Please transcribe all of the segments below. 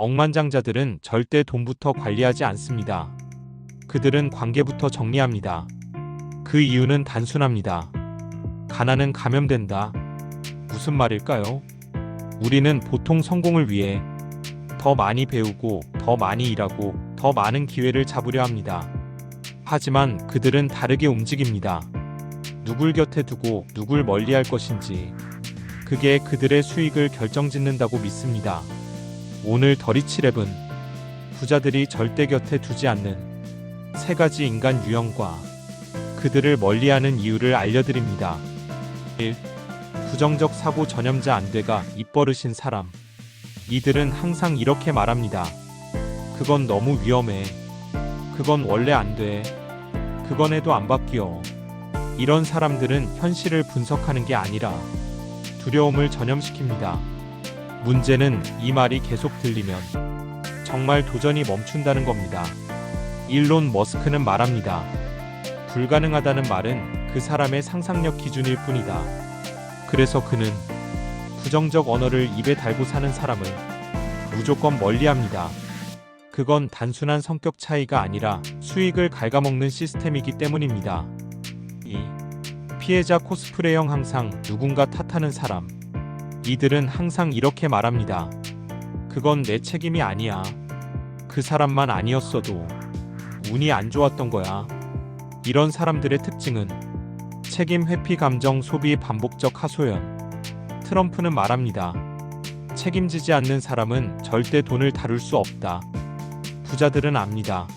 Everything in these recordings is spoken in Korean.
억만장자들은 절대 돈부터 관리하지 않습니다. 그들은 관계부터 정리합니다. 그 이유는 단순합니다. 가난은 감염된다. 무슨 말일까요? 우리는 보통 성공을 위해 더 많이 배우고, 더 많이 일하고, 더 많은 기회를 잡으려 합니다. 하지만 그들은 다르게 움직입니다. 누굴 곁에 두고 누굴 멀리할 것인지, 그게 그들의 수익을 결정짓는다고 믿습니다. 오늘 더리치랩은 부자들이 절대 곁에 두지 않는 3가지 인간 유형과 그들을 멀리하는 이유를 알려드립니다. 1. 부정적 사고 전염자 안돼가 입버릇인 사람. 이들은 항상 이렇게 말합니다. 그건 너무 위험해. 그건 원래 안 돼. 그건 해도 안 바뀌어. 이런 사람들은 현실을 분석하는 게 아니라 두려움을 전염시킵니다. 문제는 이 말이 계속 들리면 정말 도전이 멈춘다는 겁니다. 일론 머스크는 말합니다. 불가능하다는 말은 그 사람의 상상력 기준일 뿐이다. 그래서 그는 부정적 언어를 입에 달고 사는 사람을 무조건 멀리합니다. 그건 단순한 성격 차이가 아니라 수익을 갉아먹는 시스템이기 때문입니다. 2. 피해자 코스프레형 항상 누군가 탓하는 사람. 이들은 항상 이렇게 말합니다. 그건 내 책임이 아니야. 그 사람만 아니었어도 운이 안 좋았던 거야. 이런 사람들의 특징은 책임 회피 감정 소비 반복적 하소연. 트럼프는 말합니다. 책임지지 않는 사람은 절대 돈을 다룰 수 없다. 부자들은 압니다.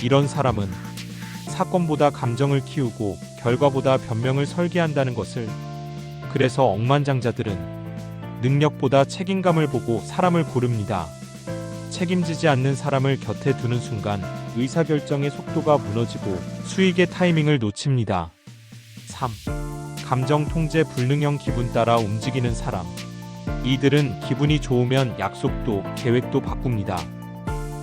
이런 사람은 사건보다 감정을 키우고 결과보다 변명을 설계한다는 것을. 그래서 억만장자들은 능력보다 책임감을 보고 사람을 고릅니다. 책임지지 않는 사람을 곁에 두는 순간 의사결정의 속도가 무너지고 수익의 타이밍을 놓칩니다. 3. 감정 통제 불능형 기분 따라 움직이는 사람. 이들은 기분이 좋으면 약속도 계획도 바꿉니다.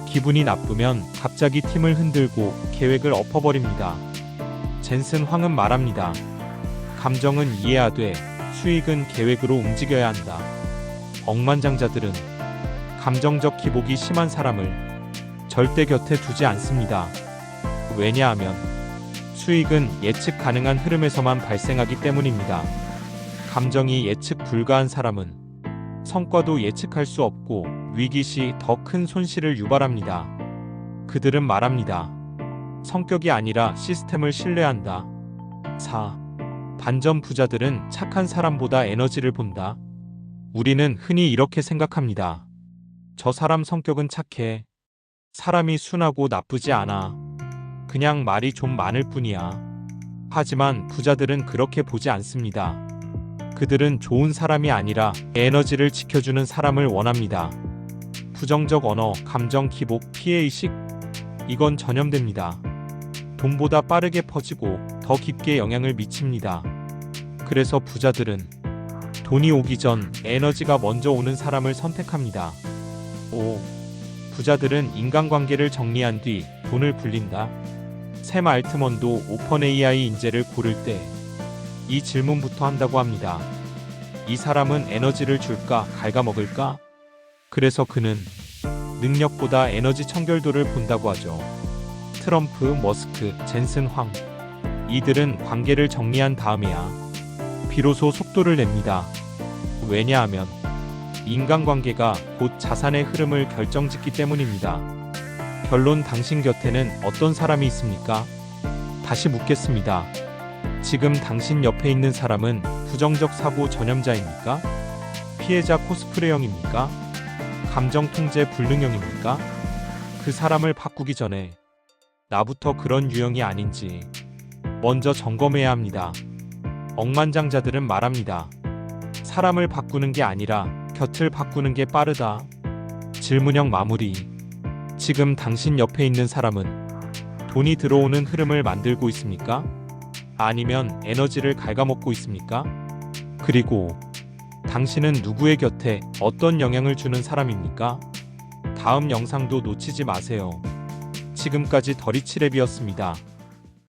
기분이 나쁘면 갑자기 팀을 흔들고 계획을 엎어버립니다. 젠슨 황은 말합니다. 감정은 이해하되 수익은 계획으로 움직여야 한다. 억만장자들은 감정적 기복이 심한 사람을 절대 곁에 두지 않습니다. 왜냐하면 수익은 예측 가능한 흐름에서만 발생하기 때문입니다. 감정이 예측 불가한 사람은 성과도 예측할 수 없고 위기 시 더 큰 손실을 유발합니다. 그들은 말합니다. 성격이 아니라 시스템을 신뢰한다. 4. 반전 부자들은 착한 사람보다 에너지를 본다. 우리는 흔히 이렇게 생각합니다. 저 사람 성격은 착해. 사람이 순하고 나쁘지 않아. 그냥 말이 좀 많을 뿐이야. 하지만 부자들은 그렇게 보지 않습니다. 그들은 좋은 사람이 아니라 에너지를 지켜주는 사람을 원합니다. 부정적 언어, 감정 기복, 피해의식. 이건 전염됩니다. 돈보다 빠르게 퍼지고 더 깊게 영향을 미칩니다. 그래서 부자들은 돈이 오기 전 에너지가 먼저 오는 사람을 선택합니다. 5. 부자들은 인간관계를 정리한 뒤 돈을 굴린다. 샘 알트먼도 오픈 AI 인재를 고를 때 이 질문부터 한다고 합니다. 이 사람은 에너지를 줄까, 갉아먹을까? 그래서 그는 능력보다 에너지 청결도를 본다고 하죠. 트럼프, 머스크, 젠슨 황. 이들은 관계를 정리한 다음에야 비로소 속도를 냅니다. 왜냐하면 인간관계가 곧 자산의 흐름을 결정짓기 때문입니다. 결론, 당신 곁에는 어떤 사람이 있습니까? 다시 묻겠습니다. 지금 당신 옆에 있는 사람은 부정적 사고 전염자입니까? 피해자 코스프레형입니까? 감정 통제 불능형입니까? 그 사람을 바꾸기 전에 나부터 그런 유형이 아닌지 먼저 점검해야 합니다. 억만장자들은 말합니다. 사람을 바꾸는 게 아니라 곁을 바꾸는 게 빠르다. 질문형 마무리. 지금 당신 옆에 있는 사람은 돈이 들어오는 흐름을 만들고 있습니까? 아니면 에너지를 갉아먹고 있습니까? 그리고 당신은 누구의 곁에 어떤 영향을 주는 사람입니까? 다음 영상도 놓치지 마세요. 지금까지 더리치랩이었습니다.